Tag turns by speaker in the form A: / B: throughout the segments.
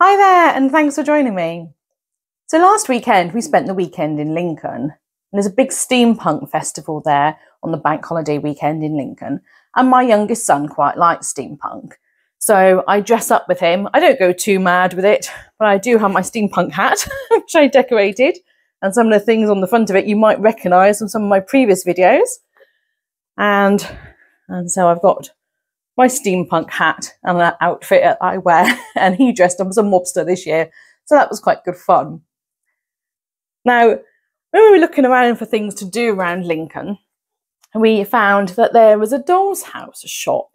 A: Hi there, and thanks for joining me. So last weekend, we spent the weekend in Lincoln. And there's a big steampunk festival there on the bank holiday weekend in Lincoln. And my youngest son quite likes steampunk. So I dress up with him. I don't go too mad with it, but I do have my steampunk hat, which I decorated. And some of the things on the front of it you might recognise from some of my previous videos. And so I've got my steampunk hat and that outfit that I wear, and he dressed up as a mobster this year, so that was quite good fun. Now, when we were looking around for things to do around Lincoln, we found that there was a Dollshouse shop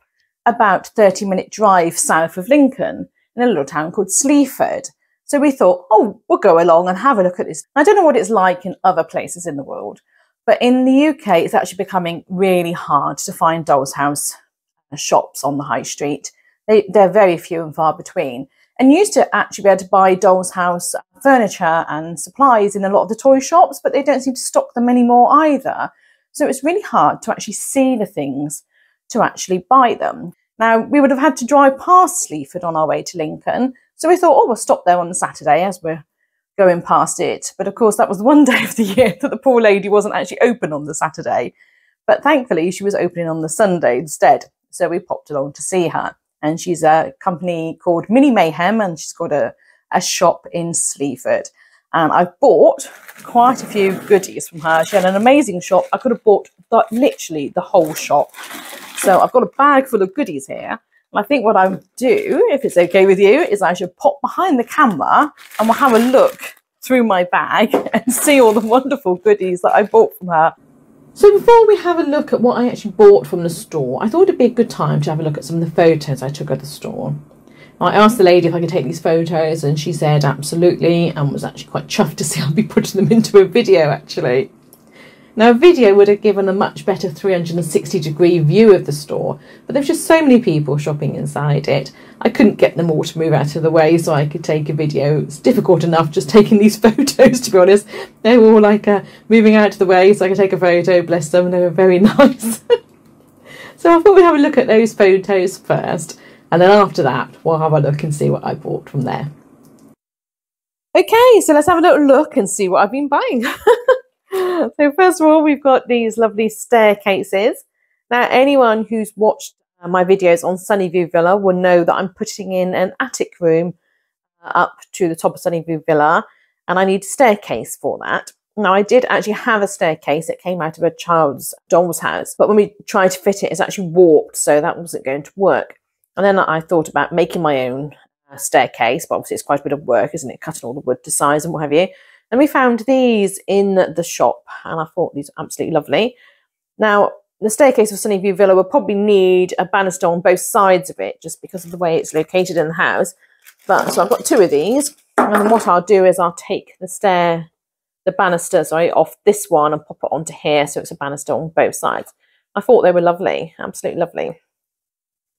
A: about 30-minute drive south of Lincoln in a little town called Sleaford. So we thought, oh, we'll go along and have a look at this. I don't know what it's like in other places in the world, but in the UK, it's actually becoming really hard to find Dollshouse shops on the high street. They're very few and far between. And you used to actually be able to buy Dollshouse furniture and supplies in a lot of the toy shops, but they don't seem to stock them anymore either. So it's really hard to actually see the things to actually buy them. Now, we would have had to drive past Sleaford on our way to Lincoln. So we thought, oh, we'll stop there on the Saturday as we're going past it. But of course, that was the one day of the year that the poor lady wasn't actually open on the Saturday. But thankfully, she was opening on the Sunday instead. So we popped along to see her. And she's a company called Mini Mayhem, and she's got a shop in Sleaford. And I bought quite a few goodies from her. She had an amazing shop. I could have bought literally the whole shop. So I've got a bag full of goodies here. And I think what I would do, if it's okay with you, is I should pop behind the camera and we'll have a look through my bag and see all the wonderful goodies that I bought from her. So before we have a look at what I actually bought from the store, I thought it'd be a good time to have a look at some of the photos I took at the store. I asked the lady if I could take these photos, and she said absolutely, and was actually quite chuffed to see I'll be putting them into a video actually. Now, a video would have given a much better 360-degree view of the store, but there's just so many people shopping inside it. I couldn't get them all to move out of the way so I could take a video. It's difficult enough just taking these photos, to be honest. They were all like moving out of the way so I could take a photo, bless them, they were very nice. So I thought we'd have a look at those photos first, and then after that we'll have a look and see what I bought from there. Okay, so let's have a little look and see what I've been buying. So first of all, we've got these lovely staircases. Now, anyone who's watched my videos on Sunnyview Villa will know that I'm putting in an attic room up to the top of Sunnyview Villa, and I need a staircase for that. Now, I did actually have a staircase. It came out of a child's doll's house, but when we tried to fit it, it's actually warped, so that wasn't going to work. And then I thought about making my own staircase, but obviously it's quite a bit of work, isn't it? Cutting all the wood to size and what have you. And we found these in the shop, and I thought these are absolutely lovely. Now, the staircase of Sunnyview Villa will probably need a banister on both sides of it, just because of the way it's located in the house. But so I've got two of these, and what I'll do is I'll take the banister, off this one and pop it onto here, so it's a banister on both sides. I thought they were lovely, absolutely lovely.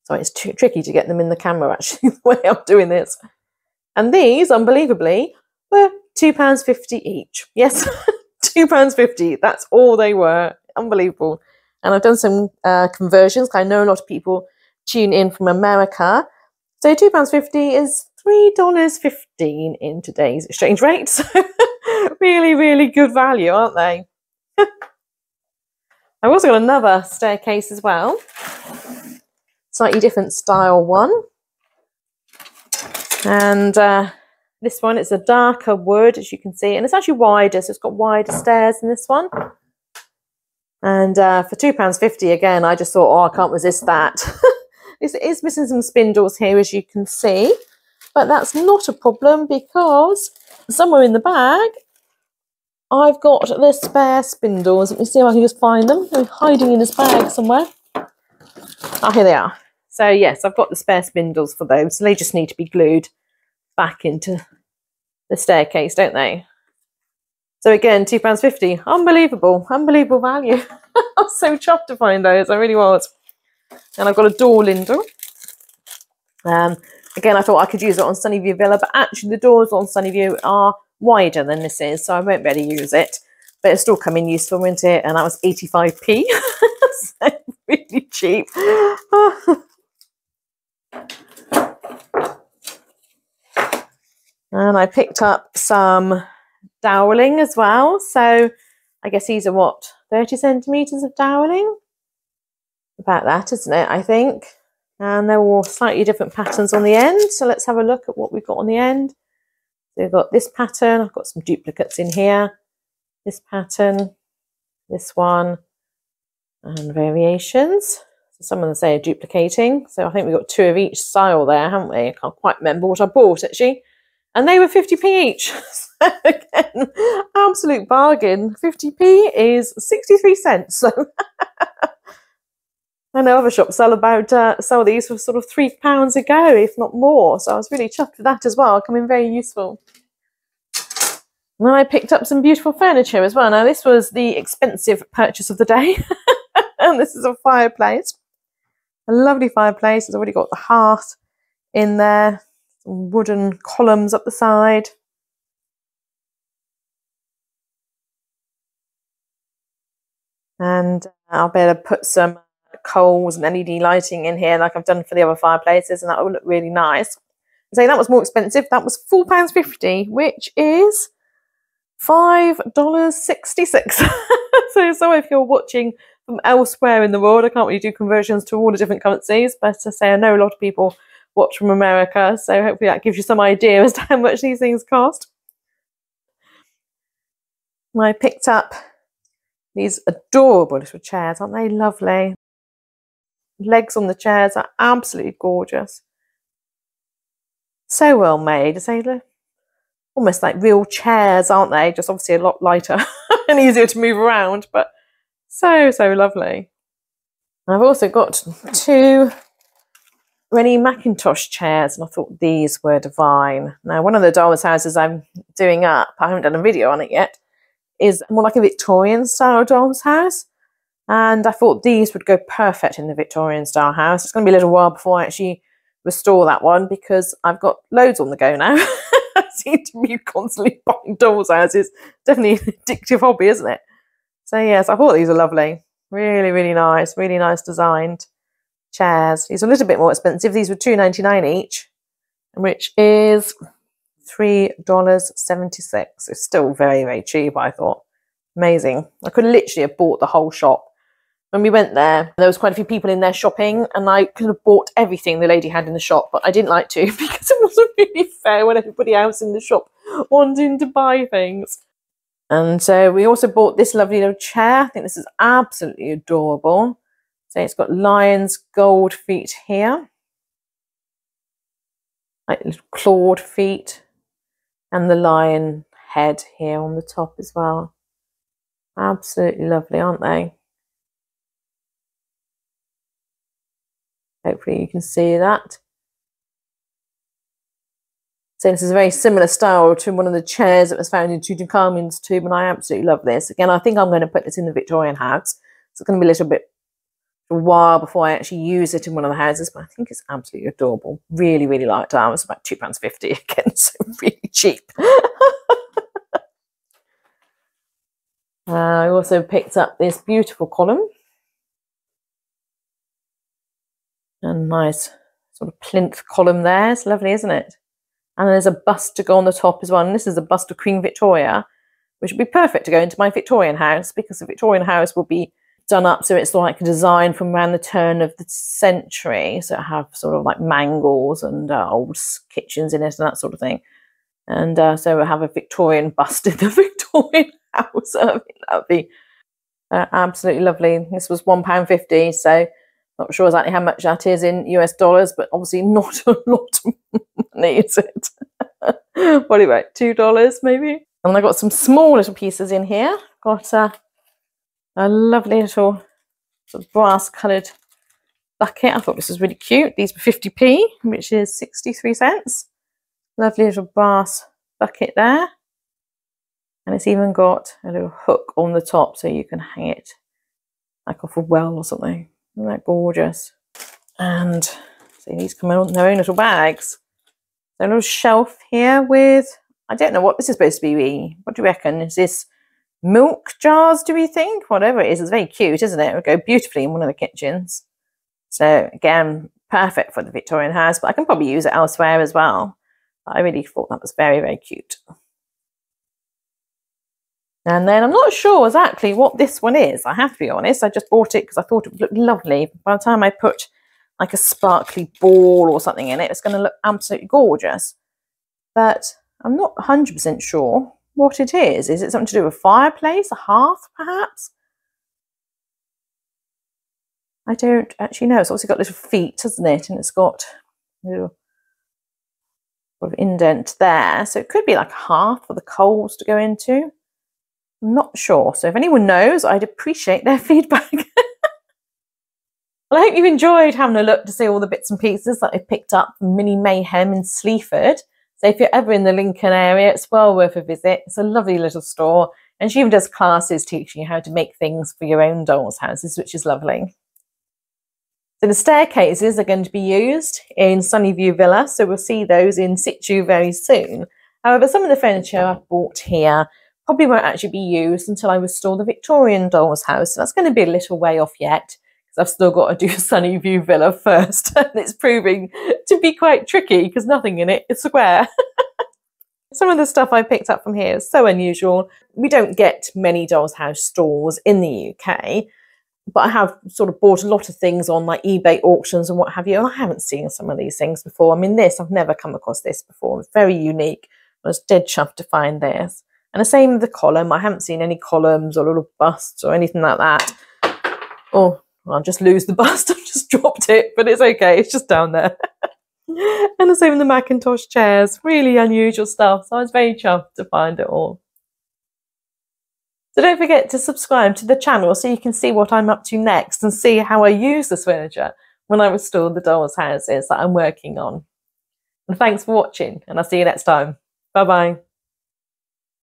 A: So it's too tricky to get them in the camera, actually, the way I'm doing this. And these, unbelievably, were £2.50 each. Yes, £2.50. That's all they were. Unbelievable. And I've done some conversions. I know a lot of people tune in from America. So £2.50 is $3.15 in today's exchange rate. So really, really good value, aren't they? I've also got another staircase as well. Slightly different style one. And this one, it's a darker wood, as you can see, and it's actually wider, so it's got wider stairs than this one. And for £2.50, again, I just thought, oh, I can't resist that. It is missing some spindles here, as you can see, but that's not a problem because somewhere in the bag, I've got the spare spindles. Let me see if I can just find them. They're hiding in this bag somewhere. Ah, here they are. So yes, I've got the spare spindles for those, so they just need to be glued back into the staircase, don't they? So again, £2.50, unbelievable, unbelievable value. I was so chuffed to find those, I really was. And I've got a door lintel. Again, I thought I could use it on Sunnyview Villa, but actually the doors on Sunnyview are wider than this is, so I won't be able to use it. But it'll still come in useful, won't it? And that was 85p, so really cheap. And I picked up some doweling as well. So I guess these are what, 30 centimetres of doweling? About that, isn't it, I think? And they're all slightly different patterns on the end. So let's have a look at what we've got on the end. So we've got this pattern. I've got some duplicates in here. This pattern, this one, and variations. So some of them say are duplicating. So I think we've got 2 of each style there, haven't we? I can't quite remember what I bought, actually. And they were 50p each. So again, absolute bargain. 50p is 63 cents. So I know other shops sell these for sort of £3 a go, if not more. So I was really chuffed with that as well, coming very useful. And then I picked up some beautiful furniture as well. Now this was the expensive purchase of the day. And this is a fireplace. A lovely fireplace. It's already got the hearth in there. Some wooden columns up the side. And I'll be able to put some coals and LED lighting in here like I've done for the other fireplaces, and that will look really nice. So that was more expensive. That was £4.50, which is $5.66. So if you're watching from elsewhere in the world, I can't really do conversions to all the different currencies, but I say I know a lot of people watch from America, so hopefully that gives you some idea as to how much these things cost. I picked up these adorable little chairs. Aren't they lovely? Legs on the chairs are absolutely gorgeous. So well made. They're almost like real chairs, aren't they? Just obviously a lot lighter and easier to move around, but so lovely. I've also got 2 Rennie Macintosh chairs, and I thought these were divine. Now, one of the Dollshouses I'm doing up, I haven't done a video on it yet, is more like a Victorian style doll's house. And I thought these would go perfect in the Victorian style house. It's going to be a little while before I actually restore that one because I've got loads on the go now. I seem to be constantly buying doll's houses. Definitely an addictive hobby, isn't it? So yes, I thought these are lovely. Really nice designed chairs. These are a little bit more expensive. These were $2.99 each, which is $3.76. It's still very cheap, I thought. Amazing. I could literally have bought the whole shop. When we went there was quite a few people in there shopping, and I could have bought everything the lady had in the shop, but I didn't like to because it wasn't really fair when everybody else in the shop wanting to buy things. And so we also bought this lovely little chair. I think this is absolutely adorable. So it's got lion's gold feet here, like little clawed feet, and the lion head here on the top as well. Absolutely lovely, aren't they? Hopefully you can see that. So this is a very similar style to one of the chairs that was found in Tutankhamun's tomb, and I absolutely love this. Again, I think I'm going to put this in the Victorian house. So it's going to be a little bit a while before I actually use it in one of the houses, but I think it's absolutely adorable. Really liked that. It was about £2.50 again, so really cheap. I also picked up this beautiful column. A nice sort of plinth column there. It's lovely, isn't it? And there's a bust to go on the top as well. And this is a bust of Queen Victoria, which would be perfect to go into my Victorian house because the Victorian house will be done up so it's like a design from around the turn of the century. So I have sort of like mangles and old kitchens in it and that sort of thing. And so we'll have a Victorian bust in the Victorian house. I think that would be absolutely lovely. This was £1.50, so not sure exactly how much that is in US dollars, but obviously not a lot of money, is it? What about $2 maybe? And I got some small little pieces in here. Got a lovely little sort of brass coloured bucket. I thought this was really cute. These were 50p, which is 63 cents. Lovely little brass bucket there. And it's even got a little hook on the top so you can hang it like off a well or something. Isn't that gorgeous? And see, these come in their own little bags. So a little shelf here with, I don't know what this is supposed to be. What do you reckon? Is this milk jars, do we think? Whatever it is, it's very cute, isn't it? It would go beautifully in one of the kitchens. So again, perfect for the Victorian house, but I can probably use it elsewhere as well. I really thought that was very, very cute. And then I'm not sure exactly what this one is. I have to be honest. I just bought it because I thought it would look lovely. By the time I put like a sparkly ball or something in it, it's going to look absolutely gorgeous. But I'm not 100% sure what it is. Is it something to do with a fireplace, a hearth perhaps? I don't actually know. It's obviously got little feet, hasn't it? And it's got a little sort of indent there. So it could be like a hearth for the coals to go into. I'm not sure. So if anyone knows, I'd appreciate their feedback. Well, I hope you've enjoyed having a look to see all the bits and pieces that I picked up from Mini Mayhem in Sleaford. So if you're ever in the Lincoln area, it's well worth a visit. It's a lovely little store. And she even does classes teaching you how to make things for your own dolls' houses, which is lovely. So the staircases are going to be used in Sunnyview Villa. So we'll see those in situ very soon. However, some of the furniture I've bought here probably won't actually be used until I restore the Victorian doll's house. So that's going to be a little way off yet, because I've still got to do Sunnyview Villa first. And it's proving to be quite tricky because nothing in it is square. Some of the stuff I picked up from here is so unusual. We don't get many doll's house stores in the UK, but I have sort of bought a lot of things on like eBay auctions and what have you, and I haven't seen some of these things before. I mean, I've never come across this before. It's very unique. I was dead chuffed to find this. And the same with the column. I haven't seen any columns or little busts or anything like that. Oh, I'll just lose the bust. I've just dropped it, but it's okay. It's just down there. And the same with the Macintosh chairs. Really unusual stuff. So I was very chuffed to find it all. So don't forget to subscribe to the channel so you can see what I'm up to next and see how I use this furniture when I restore the doll's houses that I'm working on. And thanks for watching, and I'll see you next time. Bye-bye.